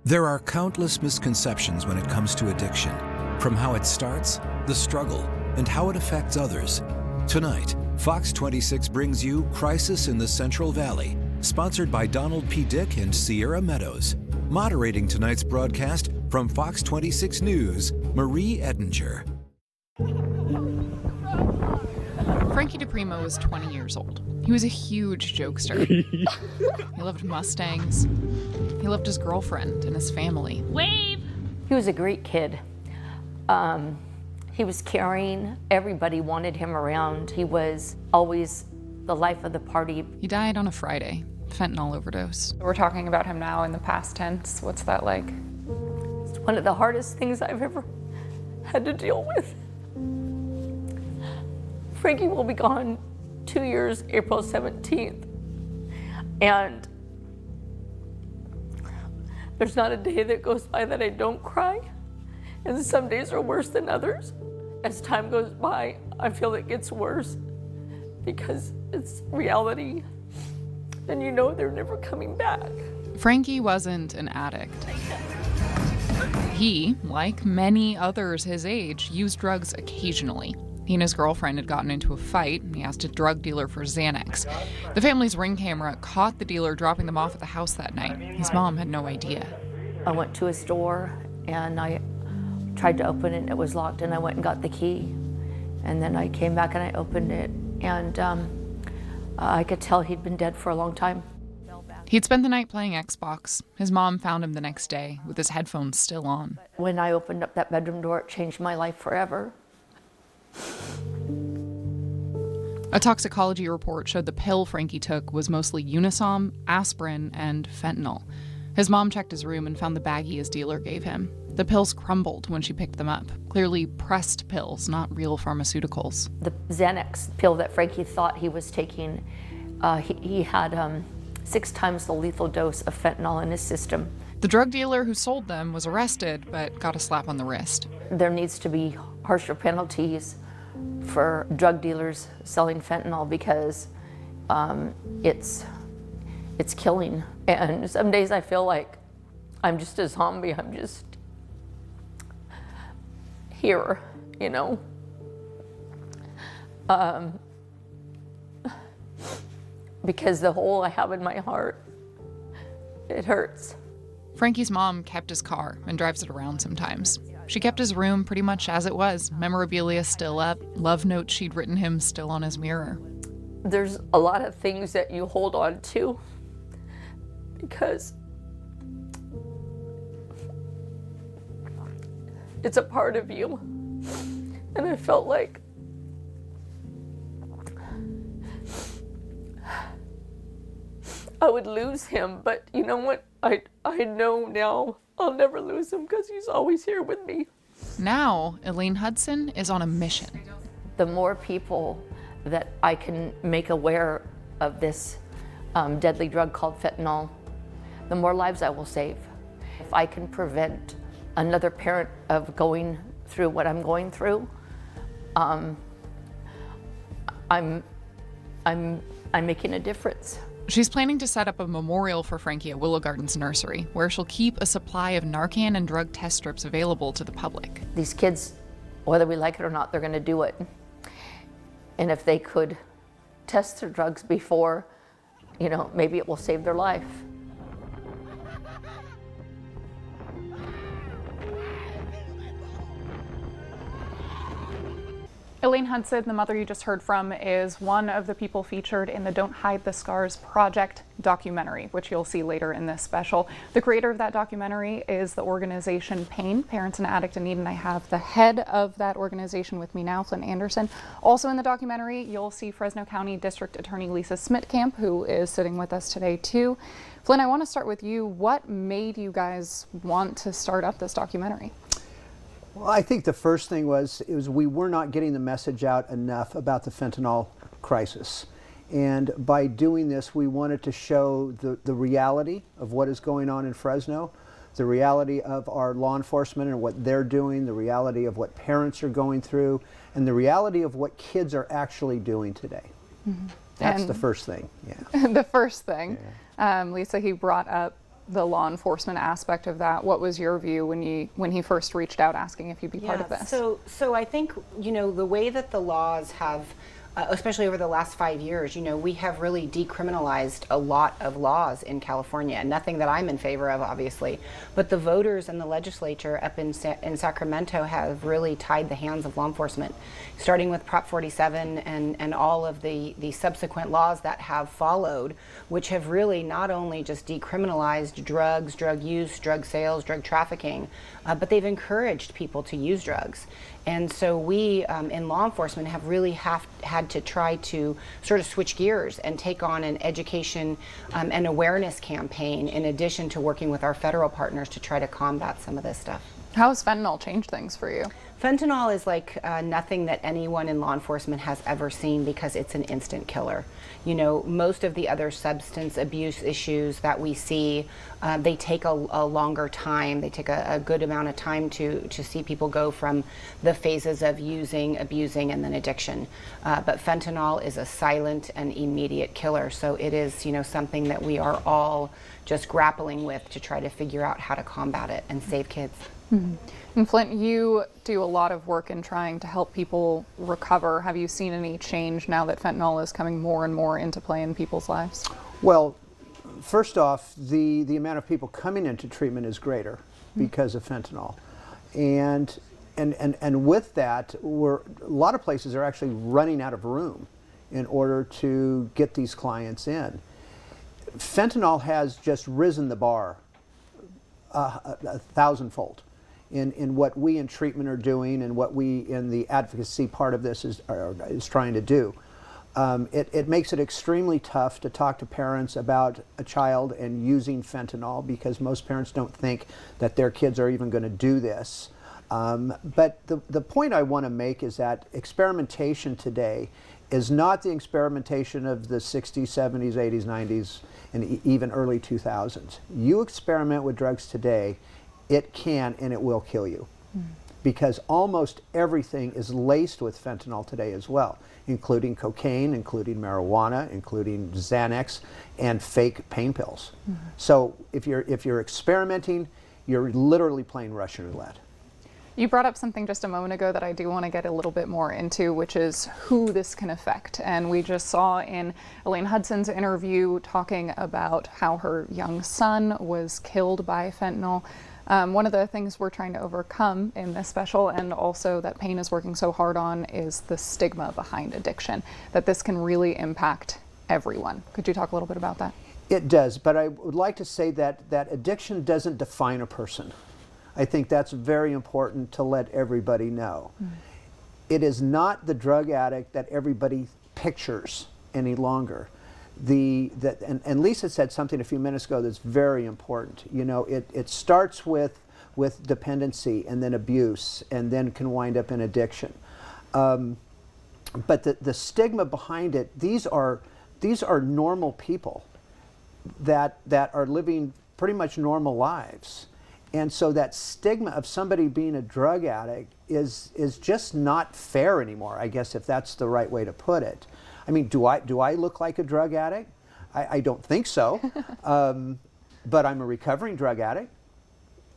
There are countless misconceptions when it comes to addiction, from how it starts, the struggle, and how it affects others. Tonight, Fox 26 brings you Crisis in the Central Valley, sponsored by Donald P. Dick and Sierra Meadows. Moderating tonight's broadcast from Fox 26 News, Marie Edinger. Frankie DePrimo was 20 years old. He was a huge jokester. He loved Mustangs. He loved his girlfriend and his family. Wave! He was a great kid. He was caring. Everybody wanted him around. He was always the life of the party. He died on a Friday, fentanyl overdose. We're talking about him now in the past tense. What's that like? It's one of the hardest things I've ever had to deal with. Frankie will be gone 2 years, April 17th. And there's not a day that goes by that I don't cry. And some days are worse than others. As time goes by, I feel it gets worse because it's reality. And you know they're never coming back. Frankie wasn't an addict. He, like many others his age, used drugs occasionally. He and his girlfriend had gotten into a fight, and he asked a drug dealer for Xanax. The family's Ring camera caught the dealer dropping them off at the house that night. His mom had no idea. I went to his door, and I tried to open it, and it was locked, and I went and got the key. And then I came back, and I opened it, and I could tell he'd been dead for a long time. He'd spent the night playing Xbox. His mom found him the next day, with his headphones still on. When I opened up that bedroom door, it changed my life forever. A toxicology report showed the pill Frankie took was mostly Unisom, aspirin, and fentanyl. His mom checked his room and found the baggie his dealer gave him. The pills crumbled when she picked them up. Clearly pressed pills, not real pharmaceuticals. The Xanax pill that Frankie thought he was taking, he had 6 times the lethal dose of fentanyl in his system. The drug dealer who sold them was arrested, but got a slap on the wrist. There needs to be harsher penalties for drug dealers selling fentanyl because it's killing. And some days I feel like I'm just a zombie. I'm just here, you know. Because the hole I have in my heart, it hurts. Frankie's mom kept his car and drives it around sometimes. She kept his room pretty much as it was, memorabilia still up, love notes she'd written him still on his mirror. There's a lot of things that you hold on to because it's a part of you. And I felt like I would lose him, but you know what? I know now I'll never lose him because he's always here with me. Now, Elaine Hudson is on a mission. The more people that I can make aware of this deadly drug called fentanyl, the more lives I will save. If I can prevent another parent of going through what I'm going through, I'm making a difference. She's planning to set up a memorial for Frankie at Willow Gardens Nursery, where she'll keep a supply of Narcan and drug test strips available to the public. These kids, whether we like it or not, they're going to do it. And if they could test their drugs before, you know, maybe it will save their life. Elaine Hudson, the mother you just heard from, is one of the people featured in the Don't Hide the Scars Project documentary, which you'll see later in this special. The creator of that documentary is the organization PAIN, Parents and Addicts in Need, and I have the head of that organization with me now, Flynn Anderson. Also in the documentary, you'll see Fresno County District Attorney Lisa Smitkamp, who is sitting with us today too. Flynn, I want to start with you. What made you guys want to start up this documentary? Well, I think the first thing was we were not getting the message out enough about the fentanyl crisis. And by doing this, we wanted to show the reality of what is going on in Fresno, the reality of our law enforcement and what they're doing, the reality of what parents are going through, and the reality of what kids are actually doing today. Mm-hmm. That's the first thing, yeah. The first thing. Yeah. Lisa, he brought up the law enforcement aspect of that. What was your view when he first reached out asking if you'd be part of this? So I think, the way that the laws have, especially over the last 5 years, we have really decriminalized a lot of laws in California. Nothing that I'm in favor of, obviously, but the voters and the legislature up in Sacramento have really tied the hands of law enforcement, starting with Prop 47 and all of the subsequent laws that have followed, which have really not only just decriminalized drugs, drug use, drug sales, drug trafficking, but they've encouraged people to use drugs. And so we in law enforcement have really had to try to sort of switch gears and take on an education and awareness campaign in addition to working with our federal partners to try to combat some of this stuff. How has fentanyl changed things for you? Fentanyl is like nothing that anyone in law enforcement has ever seen because it's an instant killer. Most of the other substance abuse issues that we see, they take a longer time. They take a good amount of time to see people go from the phases of using, abusing, and then addiction. But fentanyl is a silent and immediate killer. So it is, something that we are all just grappling with to try to figure out how to combat it and save kids. Mm-hmm. And Flint, you do a lot of work in trying to help people recover. Have you seen any change now that fentanyl is coming more and more into play in people's lives? Well, first off, the amount of people coming into treatment is greater because of fentanyl. And with that, a lot of places are actually running out of room in order to get these clients in. Fentanyl has just risen the bar a thousandfold in what we in treatment are doing and what we in the advocacy part of this is trying to do. It makes it extremely tough to talk to parents about a child and using fentanyl because most parents don't think that their kids are even going to do this. But the point I want to make is that experimentation today is not the experimentation of the 60s, 70s, 80s, 90s, and even early 2000s. You experiment with drugs today, it can and it will kill you. Because almost everything is laced with fentanyl today as well, including cocaine, including marijuana, including Xanax, and fake pain pills. So if you're experimenting, you're literally playing Russian roulette. You brought up something just a moment ago that I do want to get a little bit more into, which is who this can affect. And we just saw in Elaine Hudson's interview talking about how her young son was killed by fentanyl. One of the things we're trying to overcome in this special, and also that Pain is working so hard on, is the stigma behind addiction, that this can really impact everyone. Could you talk a little bit about that? It does, but I would like to say that addiction doesn't define a person. I think that's very important to let everybody know. It is not the drug addict that everybody pictures any longer. And Lisa said something a few minutes ago that's very important. It starts with dependency and then abuse and then can wind up in addiction. But the stigma behind it, these are normal people that are living pretty much normal lives. And so that stigma of somebody being a drug addict is just not fair anymore, I guess, if that's the right way to put it. I mean, do I look like a drug addict? I don't think so. But I'm a recovering drug addict.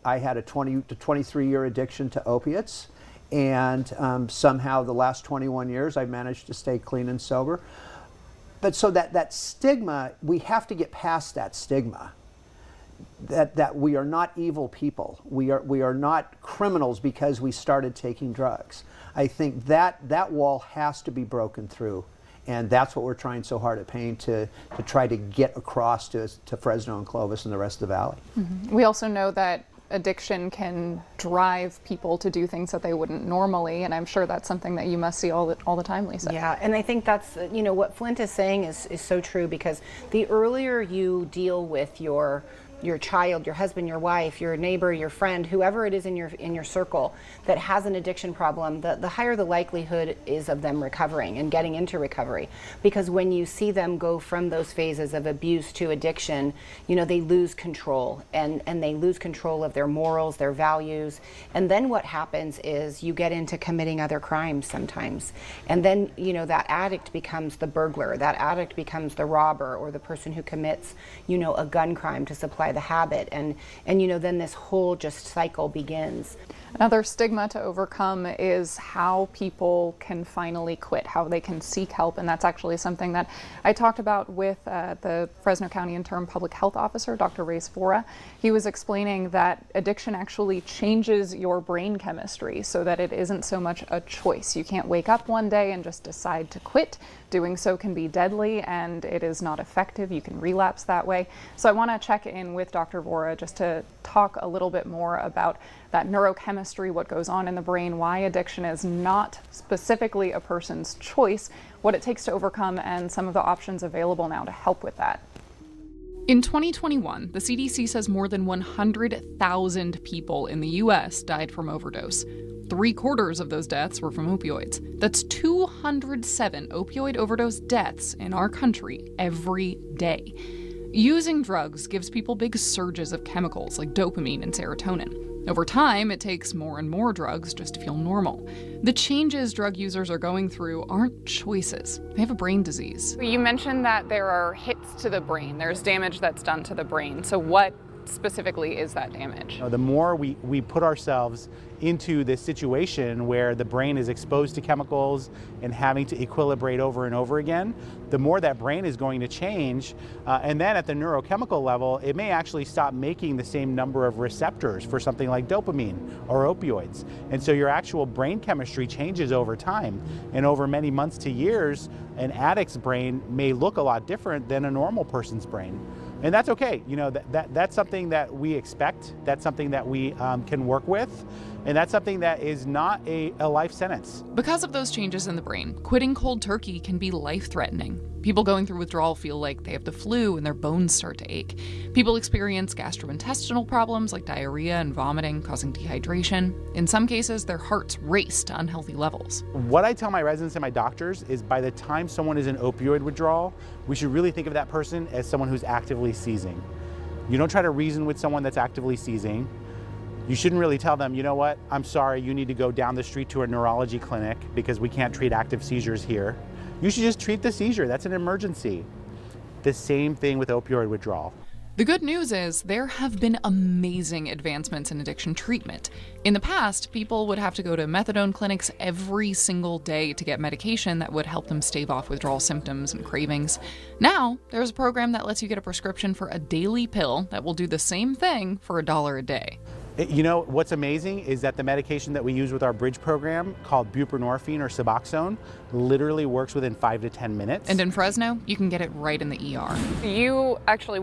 I had a 20 to 23-year addiction to opiates. And somehow the last 21 years I've managed to stay clean and sober. But so that stigma, we have to get past that stigma. That we are not evil people. We are not criminals because we started taking drugs. I think that wall has to be broken through, and that's what we're trying so hard at Pain to try to get across to Fresno and Clovis and the rest of the valley. We also know that addiction can drive people to do things that they wouldn't normally, and I'm sure that's something that you must see all the time, Lisa. Yeah, and I think that's what Flint is saying is so true, because the earlier you deal with your child, your husband, your wife, your neighbor, your friend, whoever it is in your circle that has an addiction problem, the higher the likelihood is of them recovering and getting into recovery. Because when you see them go from those phases of abuse to addiction, they lose control and they lose control of their morals, their values. And then what happens is you get into committing other crimes sometimes. And then, that addict becomes the burglar, that addict becomes the robber, or the person who commits, a gun crime to supply intensify the habit, and then this whole just cycle begins. Another stigma to overcome is how people can finally quit, how they can seek help, and that's actually something that I talked about with the Fresno County Interim Public Health Officer, Dr. Reyes Fora. He was explaining that addiction actually changes your brain chemistry so that it isn't so much a choice. You can't wake up one day and just decide to quit. Doing so can be deadly, and it is not effective. You can relapse that way. So I want to check in with Dr. Fora just to talk a little bit more about that neurochemistry, what goes on in the brain, why addiction is not specifically a person's choice, what it takes to overcome, and some of the options available now to help with that. In 2021, the CDC says more than 100,000 people in the U.S. died from overdose. 3/4 of those deaths were from opioids. That's 207 opioid overdose deaths in our country every day. Using drugs gives people big surges of chemicals like dopamine and serotonin. Over time, it takes more and more drugs just to feel normal. The changes drug users are going through aren't choices. They have a brain disease. You mentioned that there are hits to the brain. There's damage that's done to the brain. So what specifically is that damage? The more we put ourselves into this situation where the brain is exposed to chemicals and having to equilibrate over and over again, the more that brain is going to change. And then at the neurochemical level, it may actually stop making the same number of receptors for something like dopamine or opioids. And so your actual brain chemistry changes over time. And over many months to years, an addict's brain may look a lot different than a normal person's brain. And that's okay. That's something that we expect. That's something that we can work with. And that's something that is not a life sentence. Because of those changes in the brain, quitting cold turkey can be life-threatening. People going through withdrawal feel like they have the flu and their bones start to ache. People experience gastrointestinal problems like diarrhea and vomiting, causing dehydration. In some cases, their hearts race to unhealthy levels. What I tell my residents and my doctors is by the time someone is in opioid withdrawal, we should really think of that person as someone who's actively seizing. You don't try to reason with someone that's actively seizing. You shouldn't really tell them, you know what, I'm sorry, you need to go down the street to a neurology clinic because we can't treat active seizures here. You should just treat the seizure. That's an emergency. The same thing with opioid withdrawal. The good news is there have been amazing advancements in addiction treatment. In the past, people would have to go to methadone clinics every single day to get medication that would help them stave off withdrawal symptoms and cravings. Now, there's a program that lets you get a prescription for a daily pill that will do the same thing for $1 a day. You know, what's amazing is that the medication that we use with our bridge program called buprenorphine or Suboxone literally works within 5 to 10 minutes. And in Fresno, you can get it right in the ER. You actually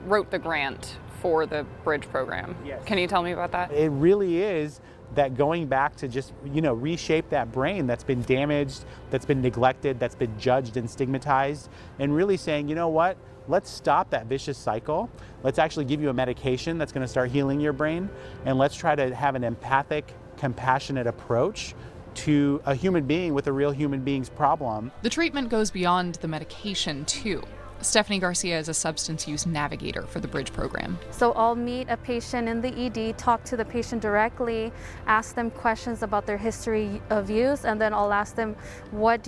wrote the grant for the bridge program. Yes. Can you tell me about that? It really is that going back to just, reshape that brain that's been damaged, that's been neglected, that's been judged and stigmatized, and really saying, you know what? Let's stop that vicious cycle. Let's actually give you a medication that's going to start healing your brain, and let's try to have an empathic, compassionate approach to a human being with a real human being's problem. The treatment goes beyond the medication, too. Stephanie Garcia is a substance use navigator for the Bridge program. So I'll meet a patient in the ED, talk to the patient directly, ask them questions about their history of use, and then I'll ask them, what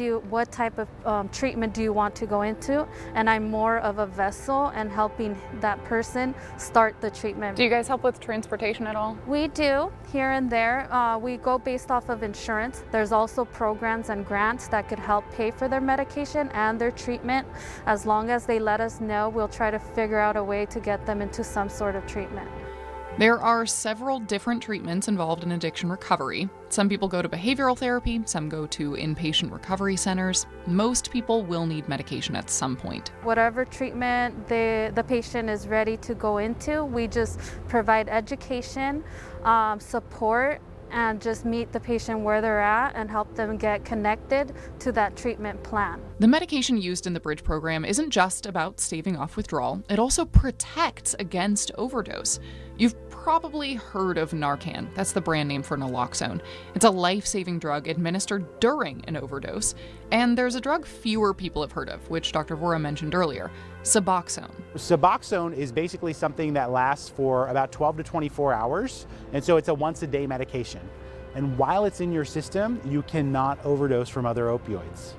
type of treatment do you want to go into? And I'm more of a vessel and helping that person start the treatment. Do you guys help with transportation at all? We do, here and there. We go based off of insurance. There's also programs and grants that could help pay for their medication and their treatment. As long as they let us know, we'll try to figure out a way to get them into some sort of treatment. There are several different treatments involved in addiction recovery. Some people go to behavioral therapy, some go to inpatient recovery centers. Most people will need medication at some point. Whatever treatment the patient is ready to go into, we just provide education, support, and just meet the patient where they're at and help them get connected to that treatment plan. The medication used in the Bridge program isn't just about staving off withdrawal, it also protects against overdose. You've probably heard of Narcan. That's the brand name for naloxone. It's a life-saving drug administered during an overdose. And there's a drug fewer people have heard of, which Dr. Fora mentioned earlier, Suboxone. Suboxone is basically something that lasts for about 12 to 24 hours, and so it's a once-a-day medication. And while it's in your system, you cannot overdose from other opioids.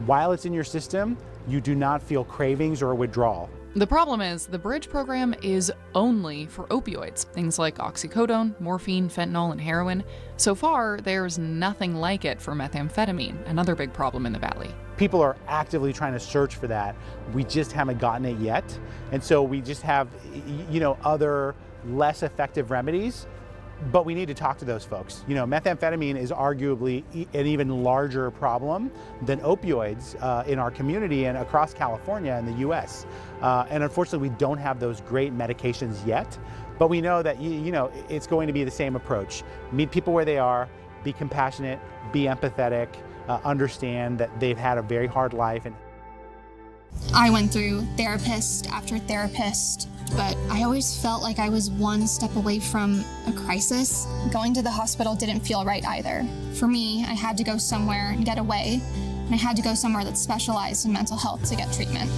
While it's in your system, you do not feel cravings or withdrawal. The problem is, the Bridge program is only for opioids, things like oxycodone, morphine, fentanyl, and heroin. So far, there's nothing like it for methamphetamine, another big problem in the Valley. People are actively trying to search for that. We just haven't gotten it yet. And so we just have, other less effective remedies, but we need to talk to those folks. Methamphetamine is arguably an even larger problem than opioids in our community and across California and the US. And unfortunately, we don't have those great medications yet, but we know that, it's going to be the same approach. Meet people where they are, be compassionate, be empathetic, understand that they've had a very hard life. And I went through therapist after therapist, but I always felt like I was one step away from a crisis. Going to the hospital didn't feel right either. For me, I had to go somewhere and get away, and I had to go somewhere that specialized in mental health to get treatment.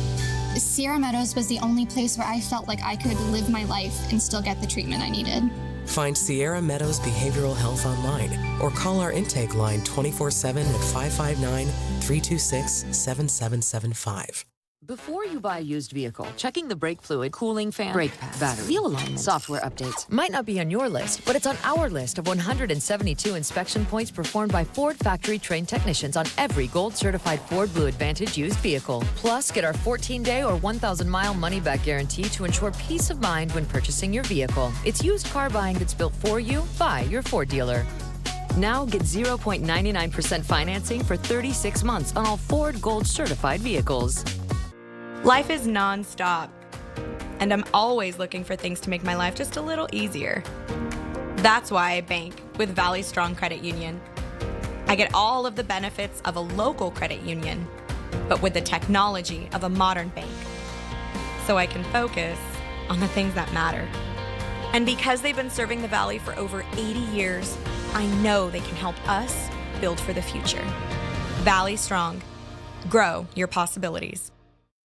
Sierra Meadows was the only place where I felt like I could live my life and still get the treatment I needed. Find Sierra Meadows Behavioral Health online or call our intake line 24/7 at 559-326-7775. Before you buy a used vehicle, checking the brake fluid, cooling fan, brake pads, battery, wheel alignment, software updates might not be on your list, but it's on our list of 172 inspection points performed by Ford factory-trained technicians on every gold-certified Ford Blue Advantage used vehicle. Plus, get our 14-day or 1,000-mile money-back guarantee to ensure peace of mind when purchasing your vehicle. It's used car buying that's built for you by your Ford dealer. Now get 0.99% financing for 36 months on all Ford Gold-certified vehicles. Life is non-stop, and I'm always looking for things to make my life just a little easier. That's why I bank with Valley Strong Credit Union. I get all of the benefits of a local credit union, but with the technology of a modern bank, so I can focus on the things that matter. And because they've been serving the Valley for over 80 years, I know they can help us build for the future. Valley Strong. Grow your possibilities.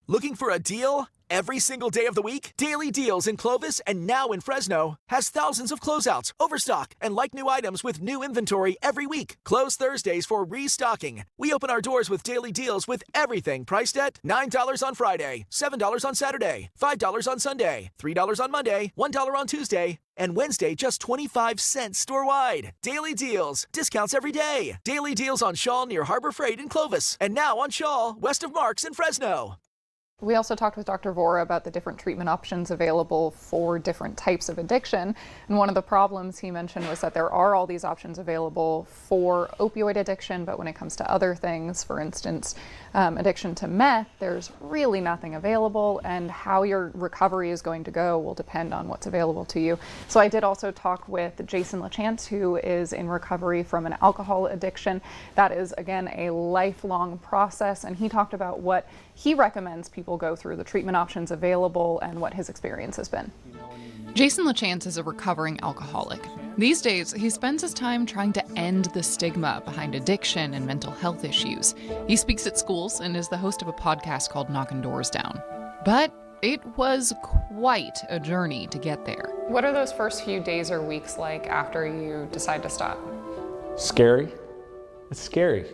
Looking for a deal? Every single day of the week, Daily Deals in Clovis and now in Fresno has thousands of closeouts, overstock, and like new items with new inventory every week. Close Thursdays for restocking. We open our doors with Daily Deals with everything priced at $9 on Friday, $7 on Saturday, $5 on Sunday, $3 on Monday, $1 on Tuesday, and Wednesday just 25 cents store-wide. Daily Deals. Discounts every day. Daily Deals on Shaw near Harbor Freight in Clovis, and now on Shaw west of Marks in Fresno. We also talked with Dr. Vora about the different treatment options available for different types of addiction. And one of the problems he mentioned was that there are all these options available for opioid addiction, but when it comes to other things, for instance, addiction to meth, there's really nothing available, and how your recovery is going to go will depend on what's available to you. So I did also talk with Jason LaChance, who is in recovery from an alcohol addiction. That is, again, a lifelong process, and he talked about what he recommends people go through, the treatment options available, and what his experience has been. Jason LaChance is a recovering alcoholic. These days, he spends his time trying to end the stigma behind addiction and mental health issues. He speaks at schools and is the host of a podcast called Knocking Doors Down. But it was quite a journey to get there. What are those first few days or weeks like after you decide to stop? Scary. It's scary.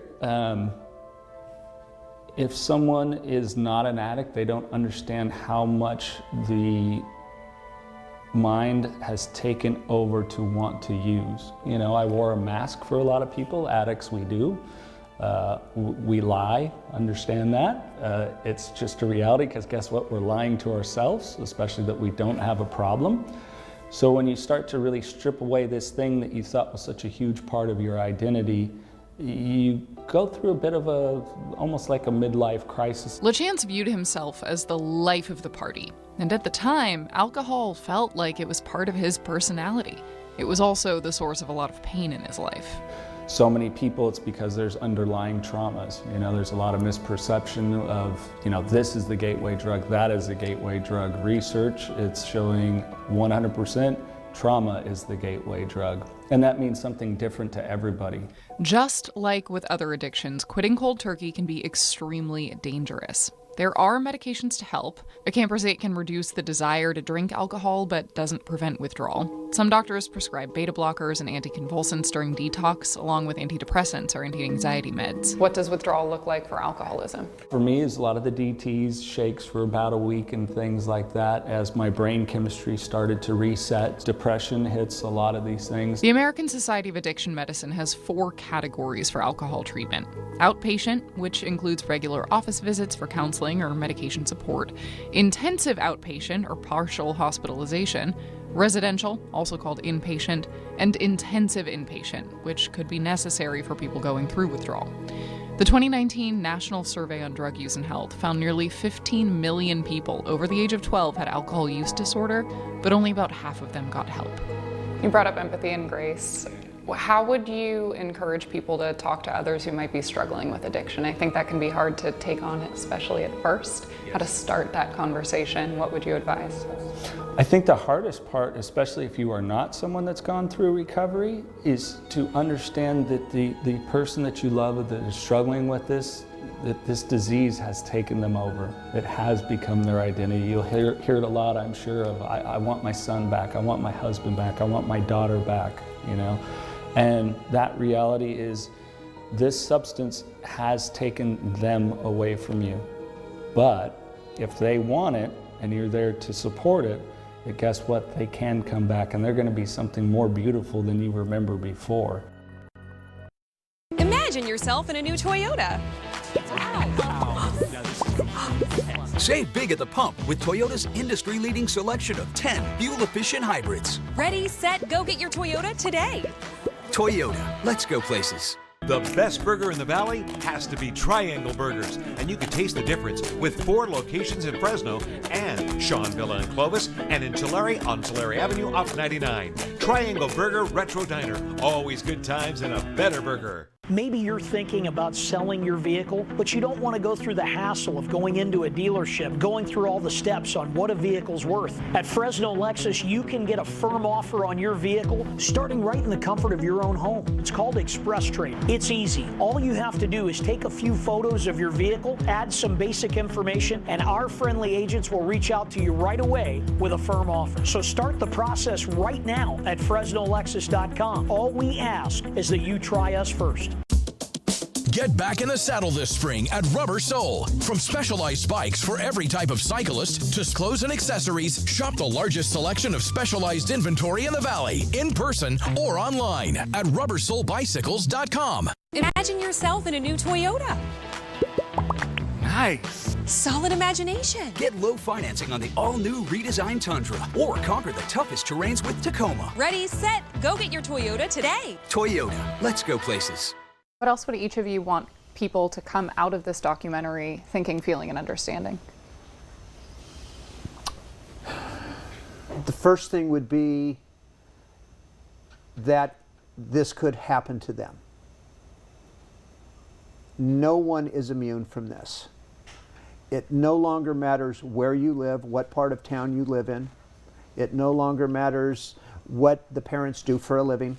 If someone is not an addict, they don't understand how much the mind has taken over to want to use. I wore a mask for a lot of people. Addicts, we do. We lie, understand that. It's just a reality, because guess what? We're lying to ourselves, especially that we don't have a problem. So when you start to really strip away this thing that you thought was such a huge part of your identity, you go through a bit of almost like a midlife crisis. LaChance viewed himself as the life of the party, and at the time, alcohol felt like it was part of his personality. It was also the source of a lot of pain in his life. So many people, it's because there's underlying traumas. There's a lot of misperception of, this is the gateway drug, that is the gateway drug. Research, it's showing 100% trauma is the gateway drug. And that means something different to everybody. Just like with other addictions, quitting cold turkey can be extremely dangerous. There are medications to help. Acamprosate can reduce the desire to drink alcohol, but doesn't prevent withdrawal. Some doctors prescribe beta blockers and anticonvulsants during detox, along with antidepressants or anti-anxiety meds. What does withdrawal look like for alcoholism? For me, it's a lot of the DTs, shakes for about a week and things like that as my brain chemistry started to reset. Depression hits a lot of these things. The American Society of Addiction Medicine has 4 categories for alcohol treatment. Outpatient, which includes regular office visits for counseling or medication support. Intensive outpatient or partial hospitalization. Residential, also called inpatient, and intensive inpatient, which could be necessary for people going through withdrawal. The 2019 National Survey on Drug Use and Health found nearly 15 million people over the age of 12 had alcohol use disorder, but only about half of them got help. You brought up empathy and grace. How would you encourage people to talk to others who might be struggling with addiction? I think that can be hard to take on, especially at first. How to start that conversation? What would you advise? I think the hardest part, especially if you are not someone that's gone through recovery, is to understand that the person that you love that is struggling with this, that this disease has taken them over. It has become their identity. You'll hear it a lot, I'm sure, of I want my son back, I want my husband back, I want my daughter back, you know? And that reality is this substance has taken them away from you. But if they want it and you're there to support it, but guess what? They can come back and they're going to be something more beautiful than you remember before. Imagine yourself in a new Toyota. Save big at the pump with Toyota's industry-leading selection of 10 fuel-efficient hybrids. Ready, set, go get your Toyota today. Toyota, let's go places. The best burger in the Valley has to be Triangle Burgers, and you can taste the difference with 4 locations in Fresno and Seanville and Clovis, and in Tulare on Tulare Avenue off 99. Triangle Burger Retro Diner, always good times and a better burger. Maybe you're thinking about selling your vehicle, but you don't want to go through the hassle of going into a dealership, going through all the steps on what a vehicle's worth. At Fresno Lexus, you can get a firm offer on your vehicle starting right in the comfort of your own home. It's called Express Trade. It's easy. All you have to do is take a few photos of your vehicle, add some basic information, and our friendly agents will reach out to you right away with a firm offer. So start the process right now at FresnoLexus.com. All we ask is that you try us first. Get back in the saddle this spring at Rubber Soul. From specialized spikes for every type of cyclist to clothes and accessories, shop the largest selection of specialized inventory in the Valley, in person or online at rubbersoulbicycles.com. Imagine yourself in a new Toyota. Nice. Solid imagination. Get low financing on the all-new redesigned Tundra or conquer the toughest terrains with Tacoma. Ready, set, go get your Toyota today. Toyota, let's go places. What else would each of you want people to come out of this documentary thinking, feeling, and understanding? The first thing would be that this could happen to them. No one is immune from this. It no longer matters where you live, what part of town you live in. It no longer matters what the parents do for a living.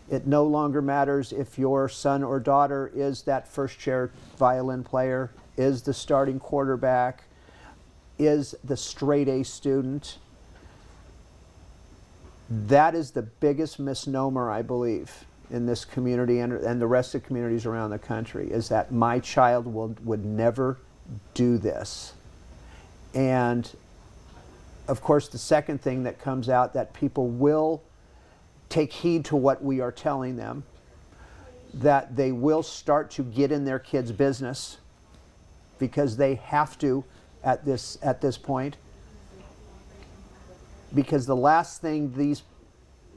It no longer matters if your son or daughter is that first chair violin player, is the starting quarterback, is the straight A student. That is the biggest misnomer, I believe, in this community and the rest of the communities around the country, is that my child would never do this. And of course, the second thing that comes out, that people will take heed to what we are telling them, that they will start to get in their kids' business because they have to at this point. Because the last thing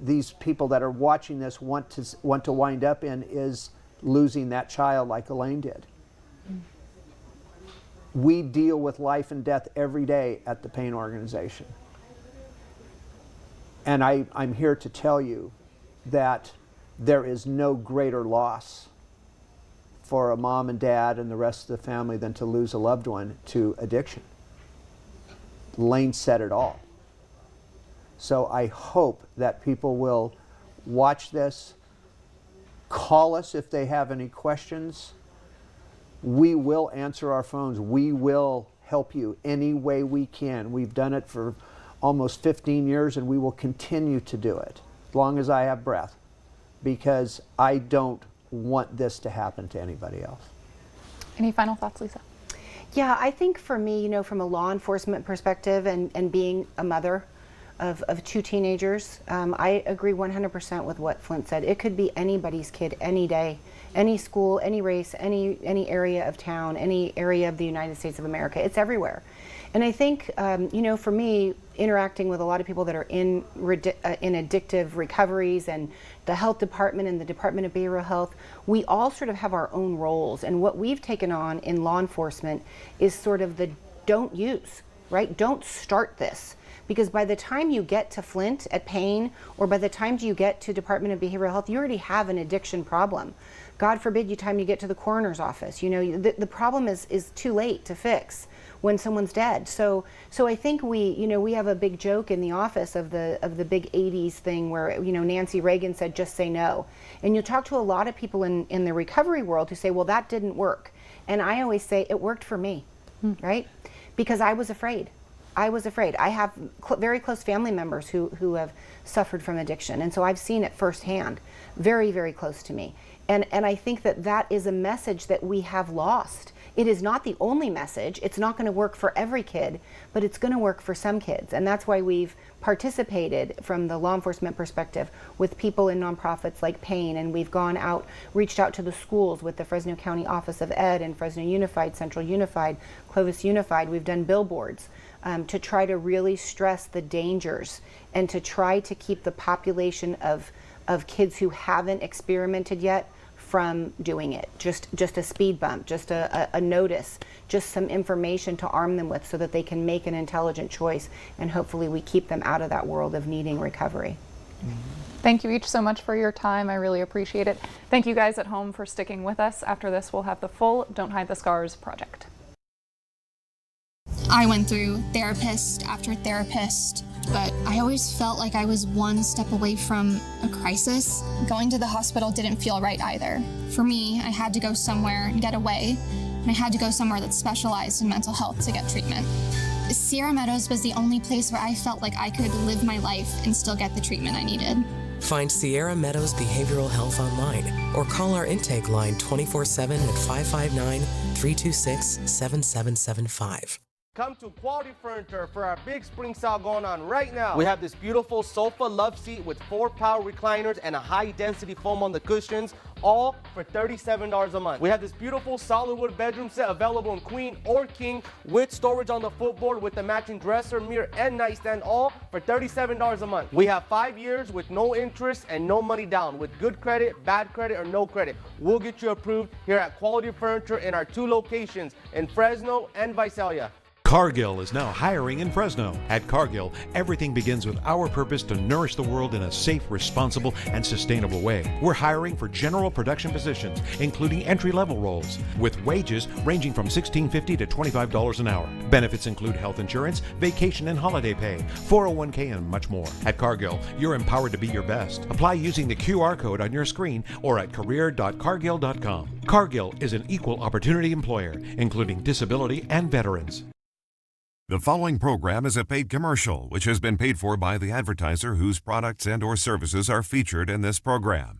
these people that are watching this want to wind up in is losing that child like Elaine did. We deal with life and death every day at the Pain Organization. And I'm here to tell you that there is no greater loss for a mom and dad and the rest of the family than to lose a loved one to addiction. Lane said it all. So I hope that people will watch this, call us if they have any questions, we will answer our phones. We will help you any way we can. We've done it for almost 15 years, and we will continue to do it as long as I have breath, because I don't want this to happen to anybody else. Any final thoughts, Lisa? Yeah, I think for me, you know, from a law enforcement perspective and being a mother of 2 teenagers, I agree 100% with what Flint said. It could be anybody's kid any day, any school, any race, any area of town, any area of the United States of America. It's everywhere. And I think, you know, for me, interacting with a lot of people that are in addictive recoveries and the health department and the Department of Behavioral Health, we all sort of have our own roles. And what we've taken on in law enforcement is sort of the don't use, right? Don't start this. Because by the time you get to Flint at Payne, or by the time you get to Department of Behavioral Health, you already have an addiction problem. God forbid you get to the coroner's office. You know, the problem is too late to fix when someone's dead. So I think we have a big joke in the office of the big 80s thing where, you know, Nancy Reagan said, just say no. And you talk to a lot of people in the recovery world who say, well, that didn't work. And I always say, it worked for me, right? Because I was afraid. I have very close family members who have suffered from addiction. And so I've seen it firsthand, very, very close to me. And I think that is a message that we have lost. It is not the only message. It's not going to work for every kid, but it's going to work for some kids. And that's why we've participated from the law enforcement perspective with people in nonprofits like Payne, and we've gone out, reached out to the schools with the Fresno County Office of Ed and Fresno Unified, Central Unified, Clovis Unified. We've done billboards to try to really stress the dangers and to try to keep the population of kids who haven't experimented yet from doing it. Just a speed bump, just a notice, just some information to arm them with so that they can make an intelligent choice, and hopefully we keep them out of that world of needing recovery. Thank you each so much for your time. I really appreciate it. Thank you guys at home for sticking with us. After this, we'll have the full Don't Hide the Scars project. I went through therapist after therapist, but I always felt like I was one step away from a crisis. Going to the hospital didn't feel right either. For me, I had to go somewhere and get away, and I had to go somewhere that specialized in mental health to get treatment. Sierra Meadows was the only place where I felt like I could live my life and still get the treatment I needed. Find Sierra Meadows Behavioral Health online or call our intake line 24/7 at 559-326-7775. Come to Quality Furniture for our big spring sale going on right now. We have this beautiful sofa love seat with 4 power recliners and a high density foam on the cushions, all for $37 a month. We have this beautiful solid wood bedroom set available in queen or king with storage on the footboard with the matching dresser, mirror, and nightstand, all for $37 a month. We have 5 years with no interest and no money down with good credit, bad credit, or no credit. We'll get you approved here at Quality Furniture in our 2 locations in Fresno and Visalia. Cargill is now hiring in Fresno. At Cargill, everything begins with our purpose to nourish the world in a safe, responsible, and sustainable way. We're hiring for general production positions, including entry-level roles, with wages ranging from $16.50 to $25 an hour. Benefits include health insurance, vacation and holiday pay, 401k, and much more. At Cargill, you're empowered to be your best. Apply using the QR code on your screen or at career.cargill.com. Cargill is an equal opportunity employer, including disability and veterans. The following program is a paid commercial which has been paid for by the advertiser whose products and/or services are featured in this program.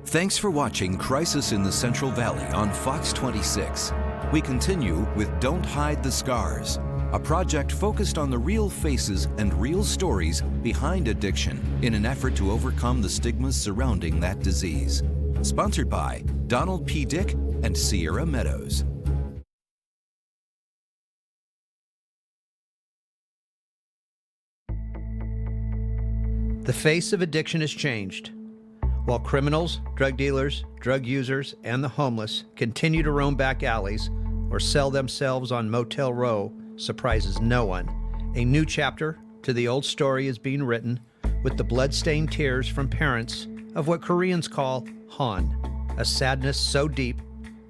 Thanks for watching Crisis in the Central Valley on Fox 26. We continue with Don't Hide the Scars, a project focused on the real faces and real stories behind addiction in an effort to overcome the stigmas surrounding that disease. Sponsored by Donald P. Dick and Sierra Meadows. The face of addiction has changed. While criminals, drug dealers, drug users, and the homeless continue to roam back alleys or sell themselves on Motel Row surprises no one. A new chapter to the old story is being written with the blood-stained tears from parents of what Koreans call han, a sadness so deep,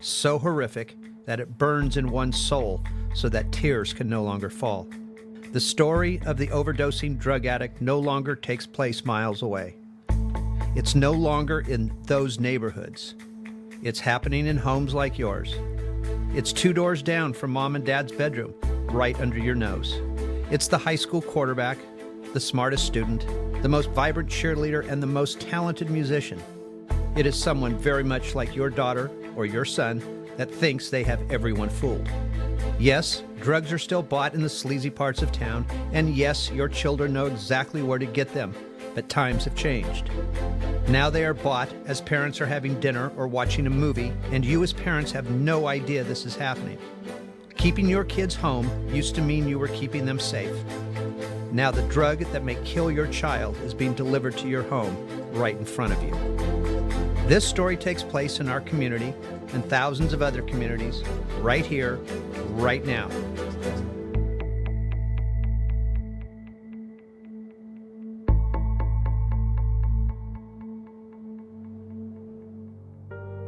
so horrific, that it burns in one's soul so that tears can no longer fall. The story of the overdosing drug addict no longer takes place miles away. It's no longer in those neighborhoods. It's happening in homes like yours. It's 2 doors down from mom and dad's bedroom, right under your nose. It's the high school quarterback, the smartest student, the most vibrant cheerleader, and the most talented musician. It is someone very much like your daughter or your son that thinks they have everyone fooled. Yes, drugs are still bought in the sleazy parts of town, and yes, your children know exactly where to get them, but times have changed. Now they are bought as parents are having dinner or watching a movie, and you as parents have no idea this is happening. Keeping your kids home used to mean you were keeping them safe. Now the drug that may kill your child is being delivered to your home right in front of you. This story takes place in our community and thousands of other communities, right here, right now.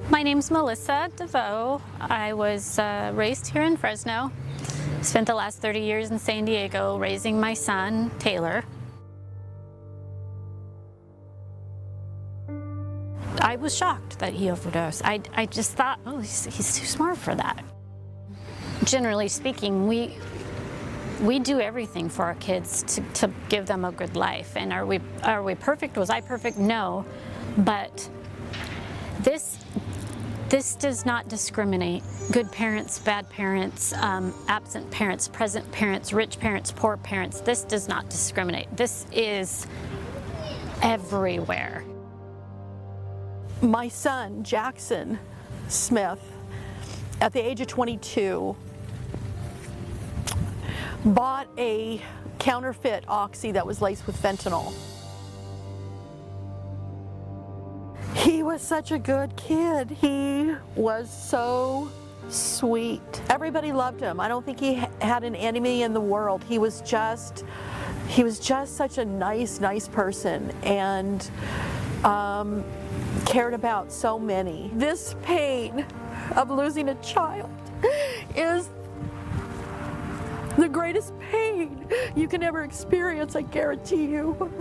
My name's Melissa DeVoe. I was raised here in Fresno. Spent the last 30 years in San Diego raising my son, Taylor. I was shocked that he overdosed. I just thought, oh, he's too smart for that. Generally speaking, we do everything for our kids to give them a good life. And are we perfect? Was I perfect? No. But this does not discriminate. Good parents, bad parents, absent parents, present parents, rich parents, poor parents. This does not discriminate. This is everywhere. My son, Jackson Smith, at the age of 22, bought a counterfeit oxy that was laced with fentanyl. He was such a good kid. He was so sweet. Everybody loved him. I don't think he had an enemy in the world. He was just such a nice person, and cared about so many. This pain of losing a child is the greatest pain you can ever experience, I guarantee you.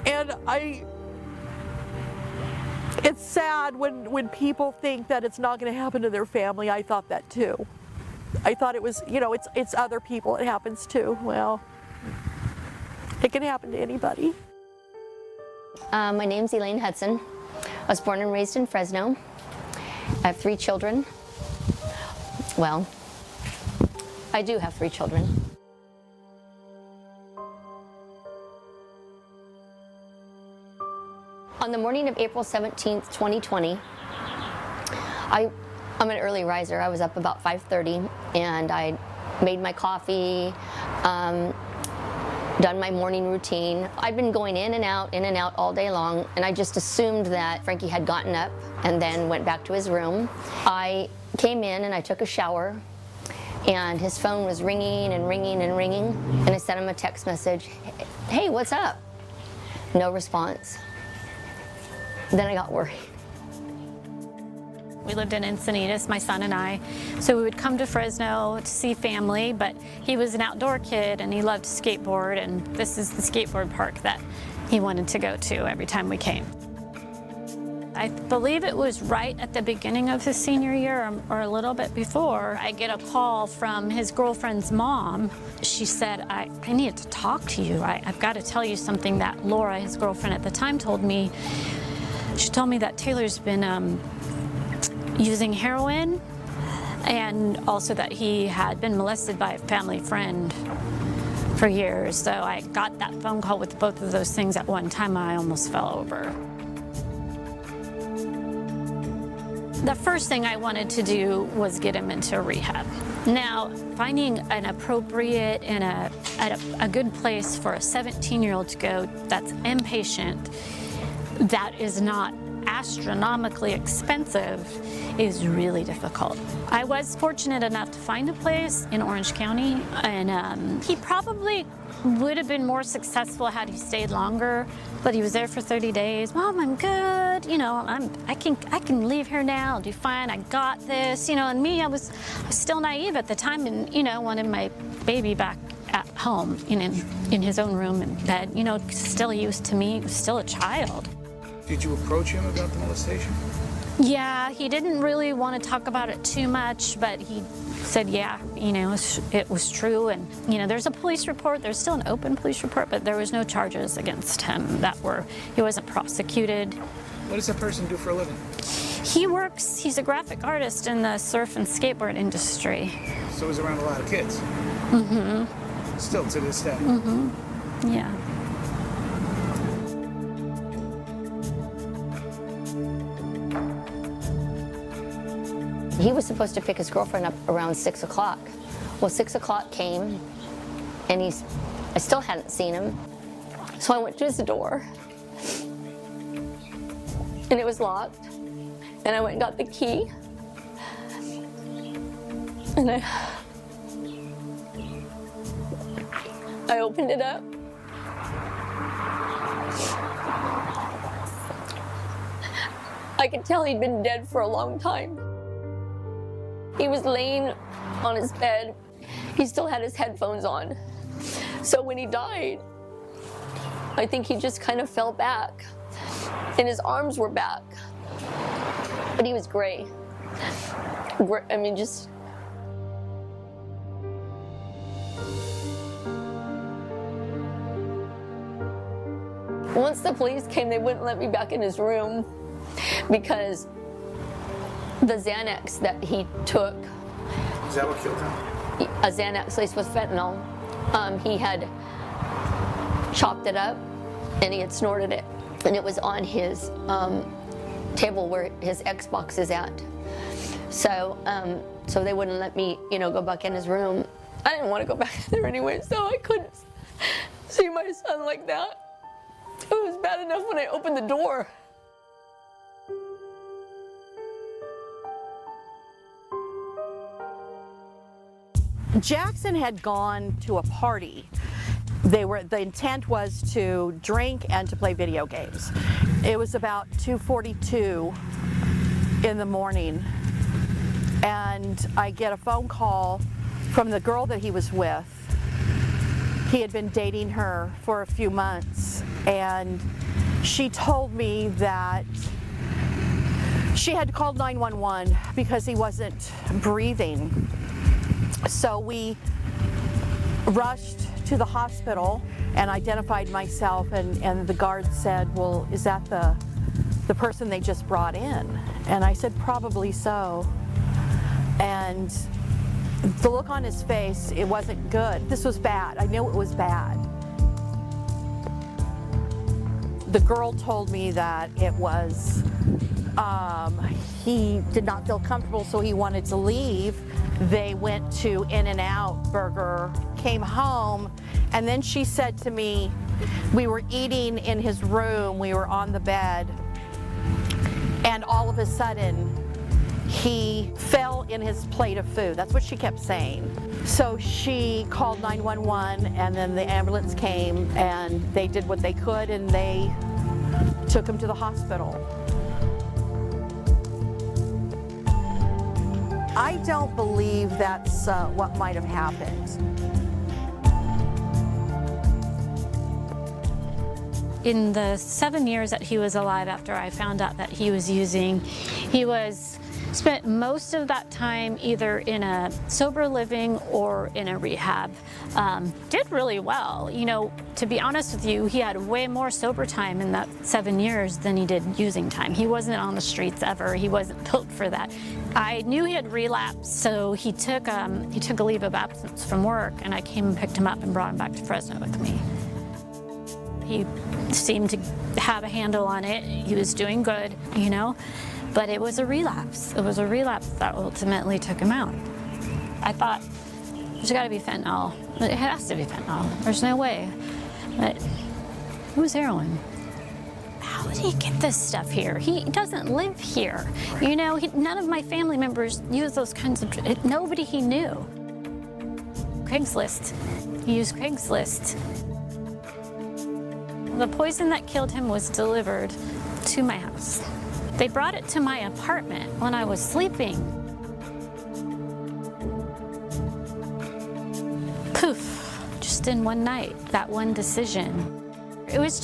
And it's sad when people think that it's not going to happen to their family. I thought that too. I thought it was, it's other people it happens to. Well, it can happen to anybody. My name's Elaine Hudson. I was born and raised in Fresno. I have 3 children. Well, I do have 3 children. On the morning of April 17th, 2020, I'm an early riser. I was up about 5:30 and I made my coffee, done my morning routine. I'd been going in and out all day long, and I just assumed that Frankie had gotten up and then went back to his room. I came in and I took a shower, and his phone was ringing and ringing and ringing, and I sent him a text message, "Hey, what's up?" No response. Then I got worried. We lived in Encinitas, my son and I, so we would come to Fresno to see family, but he was an outdoor kid and he loved to skateboard, and this is the skateboard park that he wanted to go to every time we came. I believe it was right at the beginning of his senior year or a little bit before, I get a call from his girlfriend's mom. She said, I need to talk to you. I've got to tell you something that Laura, his girlfriend at the time, told me. She told me that Taylor's been using heroin, and also that he had been molested by a family friend for years. So I got that phone call with both of those things at one time. I almost fell over. The first thing I wanted to do was get him into rehab. Now, finding an appropriate and a good place for a 17-year-old to go that's inpatient, that is not astronomically expensive, is really difficult. I was fortunate enough to find a place in Orange County, and he probably would have been more successful had he stayed longer, but he was there for 30 days. Mom, I'm good, I can leave here now, I'll do fine, I got this, and me, I was still naive at the time, and, wanted my baby back at home, in his own room and bed, still used to me, he was still a child. Did you approach him about the molestation? Yeah, he didn't really want to talk about it too much, but he said, yeah, you know, it was true. And, you know, there's a police report. There's still an open police report, but there was no charges against him he wasn't prosecuted. What does that person do for a living? He's a graphic artist in the surf and skateboard industry. So he's around a lot of kids. Mm-hmm. Still to this day. Mm-hmm. Yeah. He was supposed to pick his girlfriend up around 6 o'clock. Well, 6 o'clock came, and I still hadn't seen him. So I went to his door, and it was locked. And I went and got the key. And I opened it up. I could tell he'd been dead for a long time. He was laying on his bed. He still had his headphones on. So when he died, I think he just kind of fell back, and his arms were back. But he was gray. I mean, just... Once the police came, they wouldn't let me back in his room because the Xanax that he took. Is that what killed him? A Xanax laced with fentanyl. He had chopped it up and he had snorted it. And it was on his table where his Xbox is at. So they wouldn't let me, go back in his room. I didn't want to go back there anyway, so I couldn't see my son like that. It was bad enough when I opened the door. Jackson had gone to a party. The intent was to drink and to play video games. It was about 2:42 in the morning, and I get a phone call from the girl that he was with. He had been dating her for a few months, and she told me that she had called 911 because he wasn't breathing. So we rushed to the hospital and identified myself, and the guard said, well, is that the person they just brought in? And I said, probably so. And the look on his face, it wasn't good. This was bad. I knew it was bad. The girl told me that it was, he did not feel comfortable, so he wanted to leave. They went to In-N-Out Burger, came home, and then she said to me, we were eating in his room, we were on the bed, and all of a sudden, he fell in his plate of food. That's what she kept saying. So she called 911, and then the ambulance came, and they did what they could, and they took him to the hospital. I don't believe that's what might have happened. In the 7 years that he was alive after I found out that he was using, he spent most of that time either in a sober living or in a rehab. Did really well. To be honest with you, he had way more sober time in that 7 years than he did using time. He wasn't on the streets ever. He wasn't built for that. I knew he had relapsed, so he took a leave of absence from work, and I came and picked him up and brought him back to Fresno with me. He seemed to have a handle on it. He was doing good, but it was a relapse. It was a relapse that ultimately took him out. I thought, there's gotta be fentanyl. It has to be fentanyl. There's no way. But it was heroin. How did he get this stuff here? He doesn't live here. None of my family members use those kinds of, nobody he knew. Craigslist. He used Craigslist. The poison that killed him was delivered to my house. They brought it to my apartment when I was sleeping. Poof, just in one night, that one decision. It was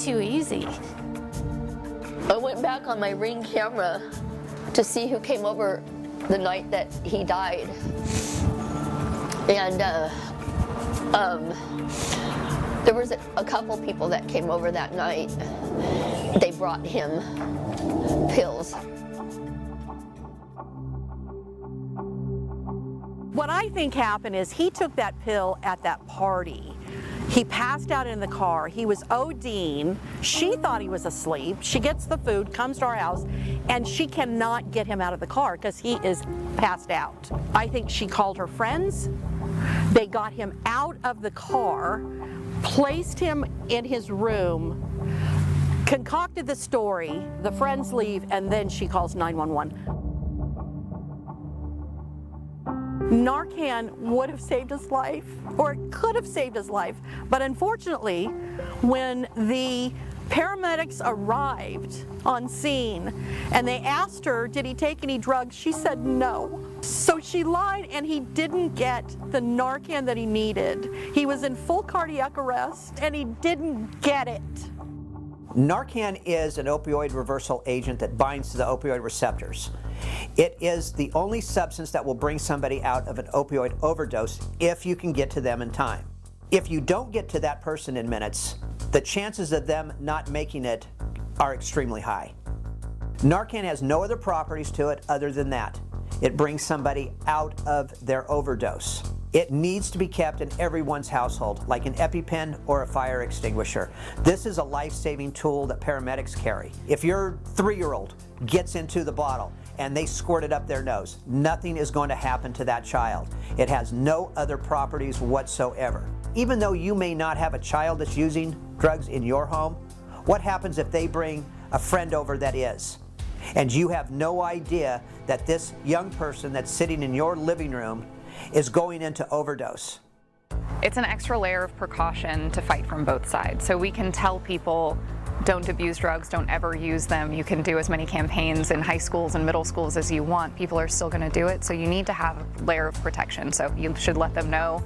too easy. I went back on my Ring camera to see who came over the night that he died. And there was a couple people that came over that night. They brought him pills. What I think happened is he took that pill at that party. He passed out in the car. He was ODing. She thought he was asleep. She gets the food, comes to our house, and she cannot get him out of the car because he is passed out. I think she called her friends. They got him out of the car, placed him in his room, concocted the story. The friends leave, and then she calls 911. Narcan would have saved his life, or it could have saved his life, but unfortunately, when the paramedics arrived on scene and they asked her, did he take any drugs, she said no. So she lied, and he didn't get the Narcan that he needed. He was in full cardiac arrest, and he didn't get it. Narcan is an opioid reversal agent that binds to the opioid receptors. It is the only substance that will bring somebody out of an opioid overdose if you can get to them in time. If you don't get to that person in minutes, the chances of them not making it are extremely high. Narcan has no other properties to it other than that. It brings somebody out of their overdose. It needs to be kept in everyone's household, like an EpiPen or a fire extinguisher. This is a life-saving tool that paramedics carry. If your 3-year-old gets into the bottle and they squirt it up their nose, nothing is going to happen to that child. It has no other properties whatsoever. Even though you may not have a child that's using drugs in your home, what happens if they bring a friend over that is? And you have no idea that this young person that's sitting in your living room is going into overdose. It's an extra layer of precaution to fight from both sides. So we can tell people, don't abuse drugs, don't ever use them. You can do as many campaigns in high schools and middle schools as you want. People are still going to do it, so you need to have a layer of protection. So you should let them know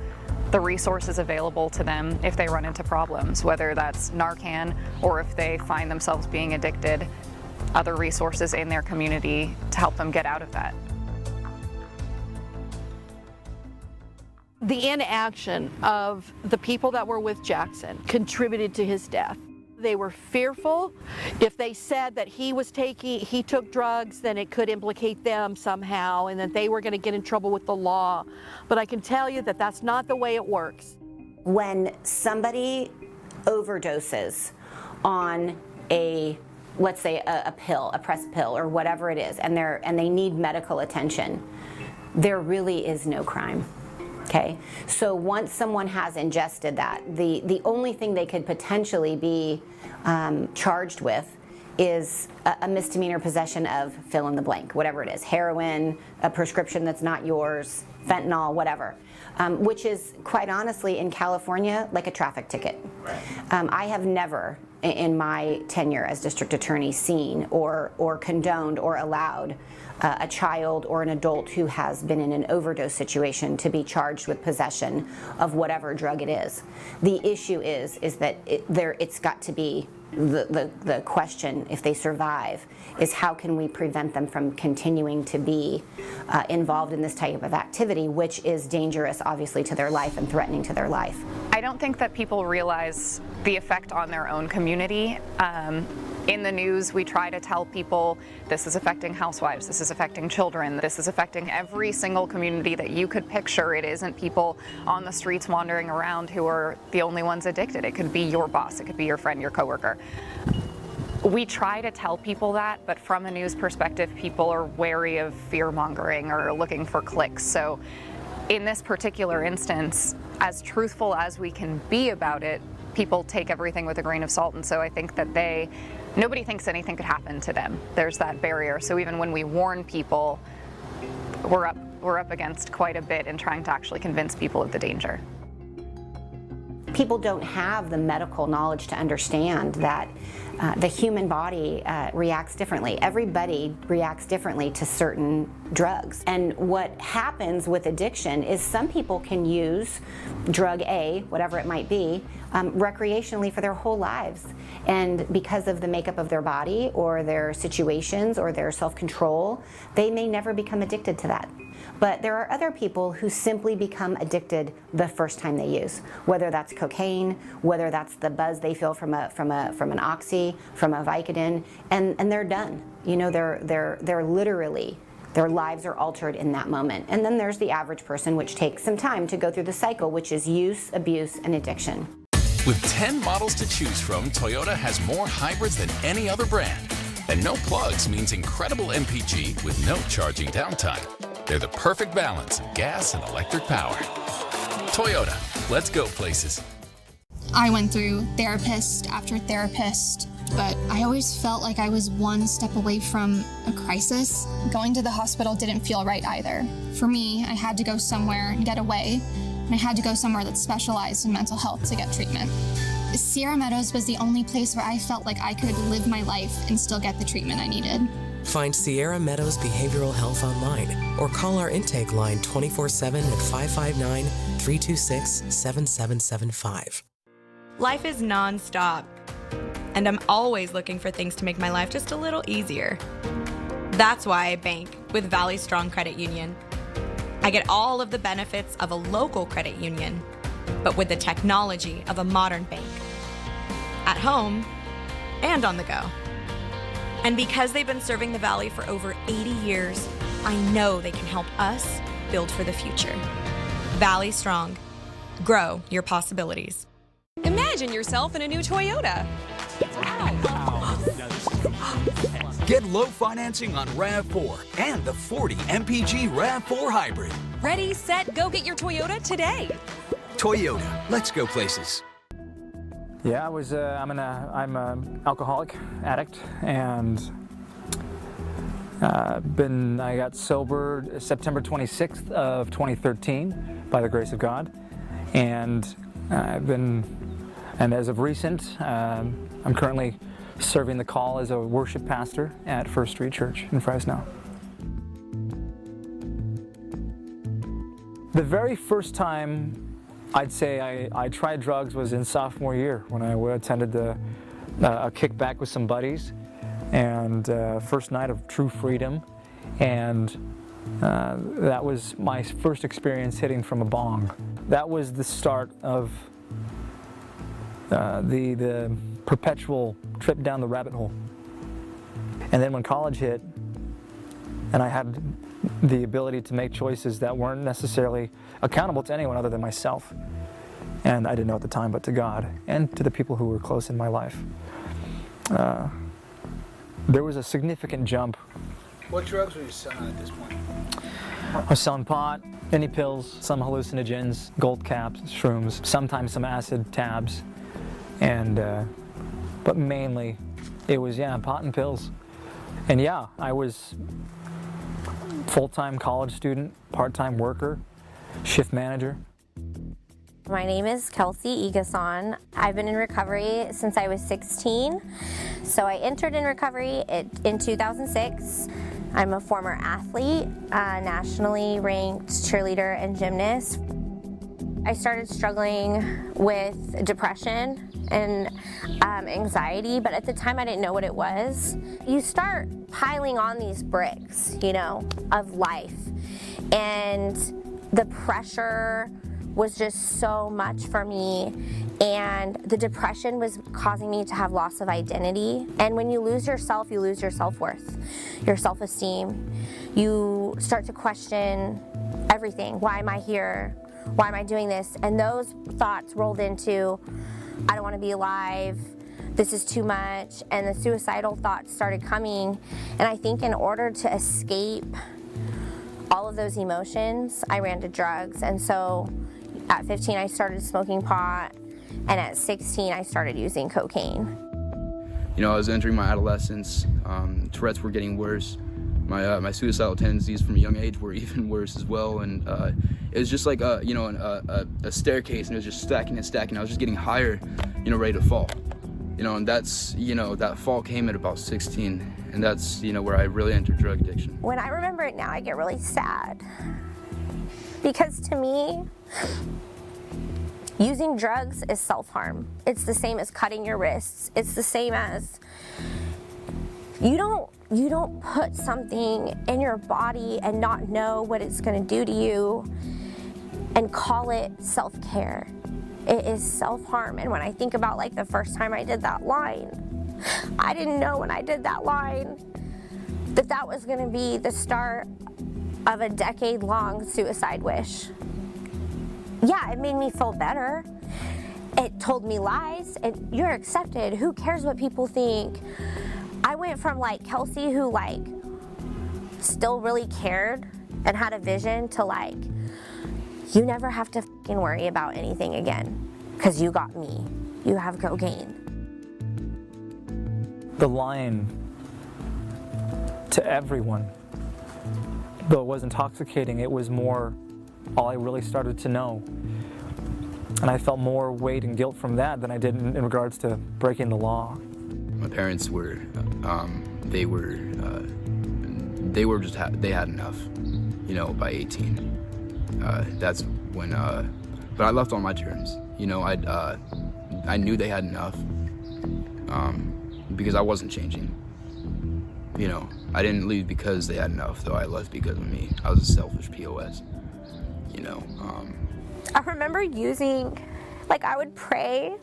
the resources available to them if they run into problems, whether that's Narcan or if they find themselves being addicted, other resources in their community to help them get out of that. The inaction of the people that were with Jackson contributed to his death. They were fearful. If they said that he took drugs, then it could implicate them somehow and that they were going to get in trouble with the law. But I can tell you that that's not the way it works. When somebody overdoses on let's say a pill, a pressed pill or whatever it is, and they need medical attention, there really is no crime. Okay, so once someone has ingested that, the only thing they could potentially be charged with is a misdemeanor possession of fill in the blank, whatever it is, heroin, a prescription that's not yours, fentanyl, whatever, which is quite honestly in California like a traffic ticket. I have never in my tenure as district attorney seen or condoned or allowed a child or an adult who has been in an overdose situation to be charged with possession of whatever drug it is. The issue is that it's got to be the question, if they survive, is how can we prevent them from continuing to be involved in this type of activity, which is dangerous, obviously, to their life and threatening to their life. I don't think that people realize the effect on their own community. In the news, we try to tell people this is affecting housewives, this is affecting children, this is affecting every single community that you could picture. It isn't people on the streets wandering around who are the only ones addicted. It could be your boss, it could be your friend, your coworker. We try to tell people that, but from a news perspective, people are wary of fear-mongering or looking for clicks. So in this particular instance, as truthful as we can be about it, people take everything with a grain of salt, and so I think that nobody thinks anything could happen to them. There's that barrier. So even when we warn people, we're up against quite a bit in trying to actually convince people of the danger. People don't have the medical knowledge to understand that the human body reacts differently. Everybody reacts differently to certain drugs. And what happens with addiction is some people can use drug A, whatever it might be, recreationally for their whole lives. And because of the makeup of their body or their situations or their self-control, they may never become addicted to that. But there are other people who simply become addicted the first time they use, whether that's cocaine, whether that's the buzz they feel from an oxy, from a Vicodin, and they're done. You know, they're literally, their lives are altered in that moment. And then there's the average person, which takes some time to go through the cycle, which is use, abuse, and addiction. With 10 models to choose from, Toyota has more hybrids than any other brand. And no plugs means incredible MPG with no charging downtime. They're the perfect balance of gas and electric power. Toyota, let's go places. I went through therapist after therapist, but I always felt like I was one step away from a crisis. Going to the hospital didn't feel right either. For me, I had to go somewhere and get away, and I had to go somewhere that specialized in mental health to get treatment. Sierra Meadows was the only place where I felt like I could live my life and still get the treatment I needed. Find Sierra Meadows Behavioral Health online or call our intake line 24/7 at 559-326-7775. Life is non-stop, and I'm always looking for things to make my life just a little easier. That's why I bank with Valley Strong Credit Union. I get all of the benefits of a local credit union, but with the technology of a modern bank. At home and on the go. And because they've been serving the Valley for over 80 years, I know they can help us build for the future. Valley Strong. Grow your possibilities. Imagine yourself in a new Toyota. Get low financing on RAV4 and the 40 MPG RAV4 Hybrid. Ready, set, go get your Toyota today. Toyota, let's go places. Yeah, I'm an alcoholic addict, and I got sober September 26th of 2013 by the grace of God, and as of recent, I'm currently serving the call as a worship pastor at First Street Church in Fresno. The very first time I'd say I tried drugs was in sophomore year when I attended a kickback with some buddies, and first night of true freedom, and that was my first experience hitting from a bong. That was the start of the perpetual trip down the rabbit hole. And then when college hit, and I had the ability to make choices that weren't necessarily accountable to anyone other than myself. And I didn't know at the time, but to God and to the people who were close in my life. There was a significant jump. What drugs were you selling at this point? I was selling pot, any pills, some hallucinogens, gold caps, shrooms, sometimes some acid tabs, and but mainly it was pot and pills. And yeah, I was full-time college student, part-time worker, shift manager. My name is Kelsey Egason. I've been in recovery since I was 16. So I entered in recovery in 2006. I'm a former athlete, nationally ranked cheerleader and gymnast. I started struggling with depression and anxiety, but at the time I didn't know what it was. You start piling on these bricks, of life, and the pressure was just so much for me, and the depression was causing me to have loss of identity. And when you lose yourself, you lose your self-worth, your self-esteem. You start to question everything. Why am I here? Why am I doing this? And those thoughts rolled into, I don't want to be alive, this is too much, and the suicidal thoughts started coming. And I think in order to escape all of those emotions, I ran to drugs. And so at 15, I started smoking pot, and at 16, I started using cocaine. I was entering my adolescence. Tourette's were getting worse. My suicidal tendencies from a young age were even worse as well, and it was just like a staircase, and it was just stacking and stacking. I was just getting higher, ready to fall. And that's, that fall came at about 16, and that's, where I really entered drug addiction. When I remember it now, I get really sad. Because to me, Using drugs is self-harm. It's the same as cutting your wrists. It's the same as you don't put something in your body and not know what it's going to do to you and call it self-care. It is self-harm. And when I think about like the first time I did that line, I didn't know when I did that line that that was going to be the start of a decade-long suicide wish. Yeah, it made me feel better. It told me lies, and you're accepted. Who cares what people think? I went from like Kelsey, who like still really cared and had a vision, to like, you never have to fucking worry about anything again, because you got me. You have cocaine. The line to everyone, though it was intoxicating, it was more all I really started to know. And I felt more weight and guilt from that than I did in regards to breaking the law. My parents were, they had enough, you know, by 18. That's when, but I left on my terms. You know, I knew they had enough, because I wasn't changing. You know, I didn't leave because they had enough, though. I left because of me. I was a selfish POS. You know, I remember using, like, I would pray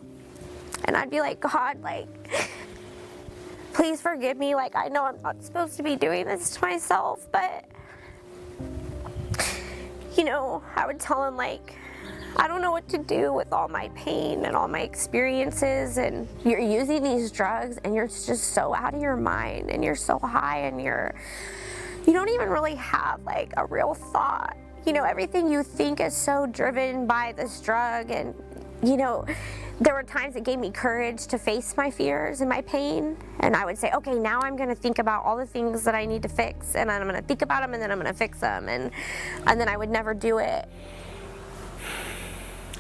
and I'd be like, God, like, please forgive me. Like, I know I'm not supposed to be doing this to myself, but, you know, I would tell him, like, I don't know what to do with all my pain and all my experiences, and you're using these drugs and you're just so out of your mind and you're so high and you don't even really have, like, a real thought. You know, everything you think is so driven by this drug, and, you know, there were times it gave me courage to face my fears and my pain, and I would say, okay, now I'm going to think about all the things that I need to fix, and I'm going to think about them, and then I'm going to fix them, and then I would never do it.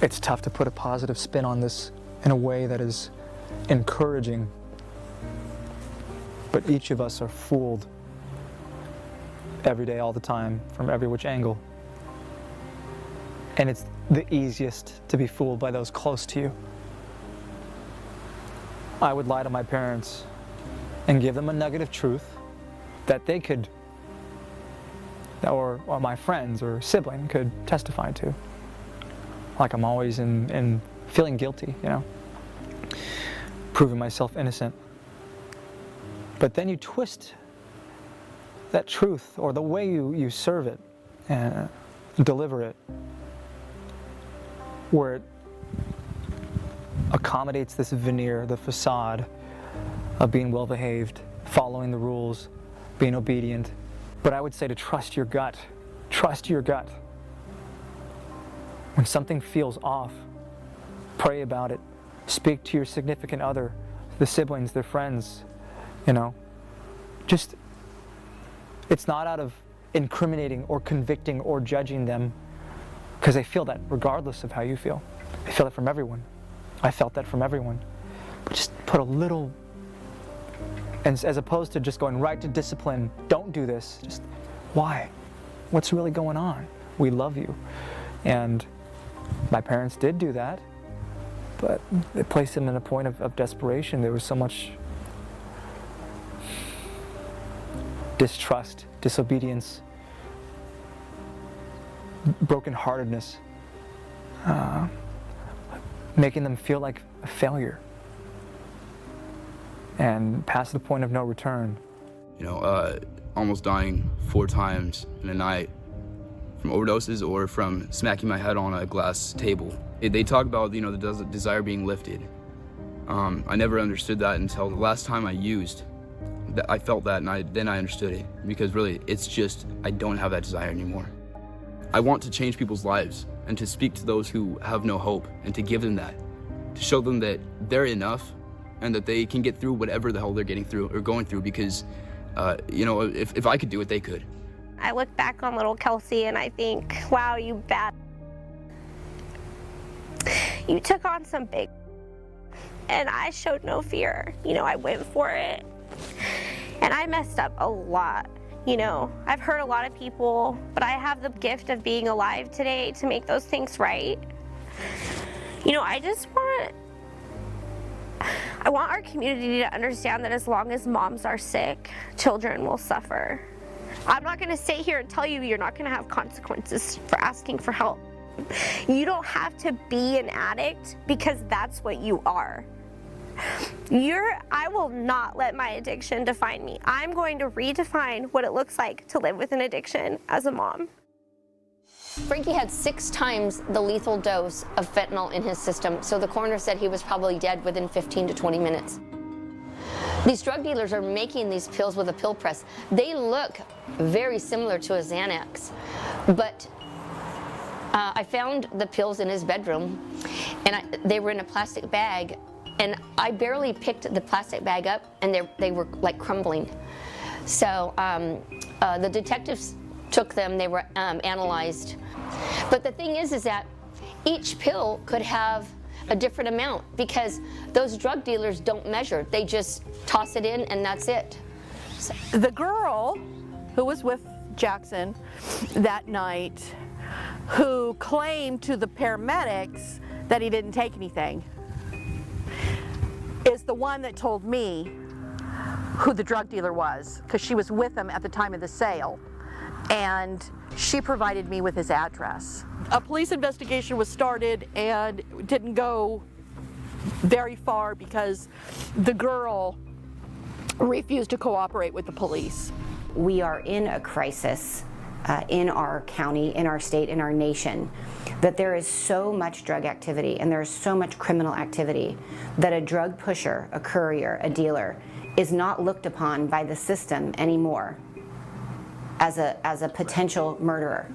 It's tough to put a positive spin on this in a way that is encouraging, but each of us are fooled every day, all the time, from every which angle. And it's the easiest to be fooled by those close to you. I would lie to my parents and give them a nugget of truth that they could, or my friends or sibling could testify to. Like I'm always in feeling guilty, you know, proving myself innocent. But then you twist that truth, or the way you serve it and deliver it, where it accommodates this veneer, the facade of being well behaved, following the rules, being obedient. But I would say to trust your gut. Trust your gut. When something feels off, pray about it. Speak to your significant other, the siblings, their friends, you know. Just, it's not out of incriminating or convicting or judging them, because they feel that regardless of how you feel. They feel it from everyone. I felt that from everyone. But just put a little, and as opposed to just going right to discipline, don't do this, just why? What's really going on? We love you. And my parents did do that, but it placed them in a point of desperation. There was so much distrust, disobedience, brokenheartedness, making them feel like a failure and past the point of no return. You know, almost dying 4 times in a night from overdoses or from smacking my head on a glass table. They talk about, you know, the desire being lifted. I never understood that until the last time I used. I felt that, and then I understood it, because really, it's just, I don't have that desire anymore. I want to change people's lives and to speak to those who have no hope and to give them that, to show them that they're enough and that they can get through whatever the hell they're getting through or going through, because, you know, if I could do it, they could. I look back on little Kelsey and I think, wow, you bad. You took on some big, and I showed no fear. You know, I went for it, and I messed up a lot. You know, I've hurt a lot of people, but I have the gift of being alive today to make those things right. You know, I want our community to understand that as long as moms are sick, children will suffer. I'm not going to sit here and tell you you're not going to have consequences for asking for help. You don't have to be an addict because that's what you are. I will not let my addiction define me. I'm going to redefine what it looks like to live with an addiction as a mom. Frankie had 6 times the lethal dose of fentanyl in his system, so the coroner said he was probably dead within 15 to 20 minutes. These drug dealers are making these pills with a pill press. They look very similar to a Xanax, but I found the pills in his bedroom, and they were in a plastic bag, and I barely picked the plastic bag up, and they were like crumbling. So the detectives took them, they were analyzed. But the thing is that each pill could have a different amount because those drug dealers don't measure. They just toss it in and that's it. So the girl who was with Jackson that night, who claimed to the paramedics that he didn't take anything, is the one that told me who the drug dealer was, because she was with him at the time of the sale, and she provided me with his address. A police investigation was started and didn't go very far because the girl refused to cooperate with the police. We are in a crisis in our county, in our state, in our nation, that there is so much drug activity and there is so much criminal activity that a drug pusher, a courier, a dealer is not looked upon by the system anymore as a potential murderer.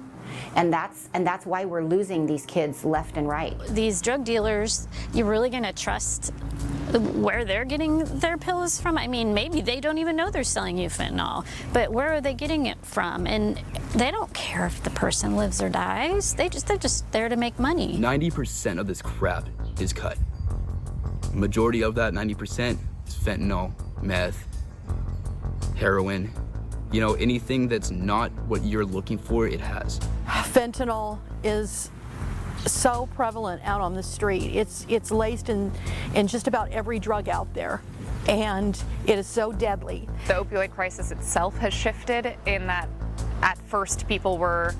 And that's why we're losing these kids left and right. These drug dealers, you're really going to trust where they're getting their pills from? I mean, maybe they don't even know they're selling you fentanyl, but where are they getting it from? And they don't care if the person lives or dies. They're just there to make money. 90% of this crap is cut. Majority of that 90% is fentanyl, meth, heroin. You know, anything that's not what you're looking for, it has. Fentanyl is so prevalent out on the street. It's laced in just about every drug out there, and it is so deadly. The opioid crisis itself has shifted in that at first people were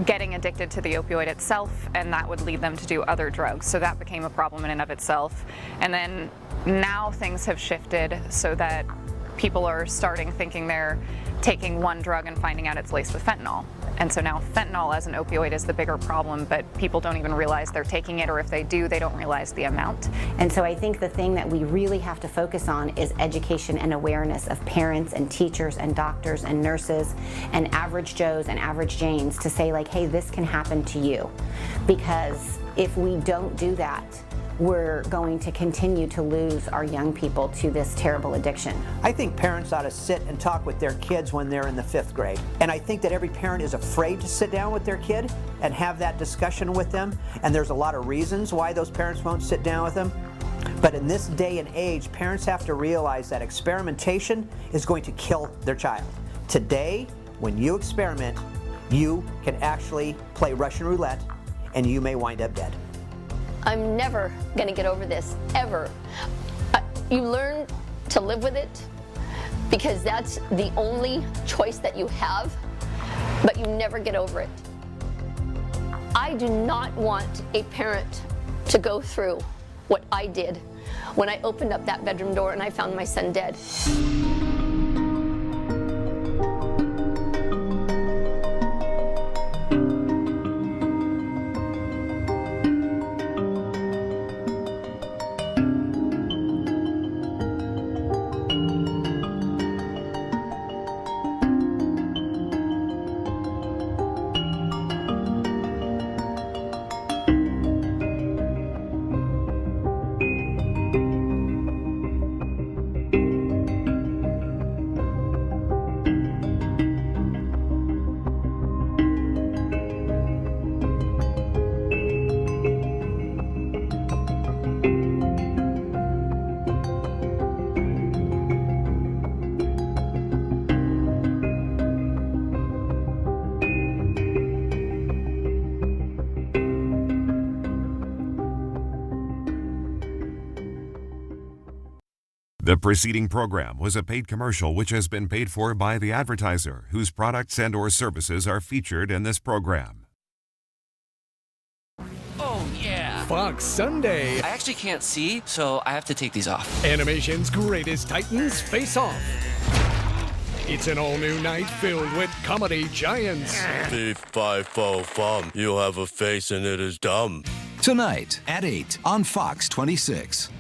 getting addicted to the opioid itself, and that would lead them to do other drugs. So that became a problem in and of itself. And then now things have shifted so that people are starting thinking they're taking one drug and finding out it's laced with fentanyl. And so now fentanyl as an opioid is the bigger problem, but people don't even realize they're taking it, or if they do, they don't realize the amount. And so I think the thing that we really have to focus on is education and awareness of parents and teachers and doctors and nurses and average Joes and average Janes to say, like, hey, this can happen to you. Because if we don't do that, we're going to continue to lose our young people to this terrible addiction. I think parents ought to sit and talk with their kids when they're in the 5th grade. And I think that every parent is afraid to sit down with their kid and have that discussion with them. And there's a lot of reasons why those parents won't sit down with them. But in this day and age, parents have to realize that experimentation is going to kill their child. Today, when you experiment, you can actually play Russian roulette and you may wind up dead. I'm never gonna get over this, ever. You learn to live with it because that's the only choice that you have, but you never get over it. I do not want a parent to go through what I did when I opened up that bedroom door and I found my son dead. The preceding program was a paid commercial which has been paid for by the advertiser whose products and or services are featured in this program. Oh, yeah. Fox Sunday. I actually can't see, so I have to take these off. Animation's greatest titans face off. It's an all-new night filled with comedy giants. Fee-fi-fo-fum. You have a face and it is dumb. Tonight at 8 on Fox 26.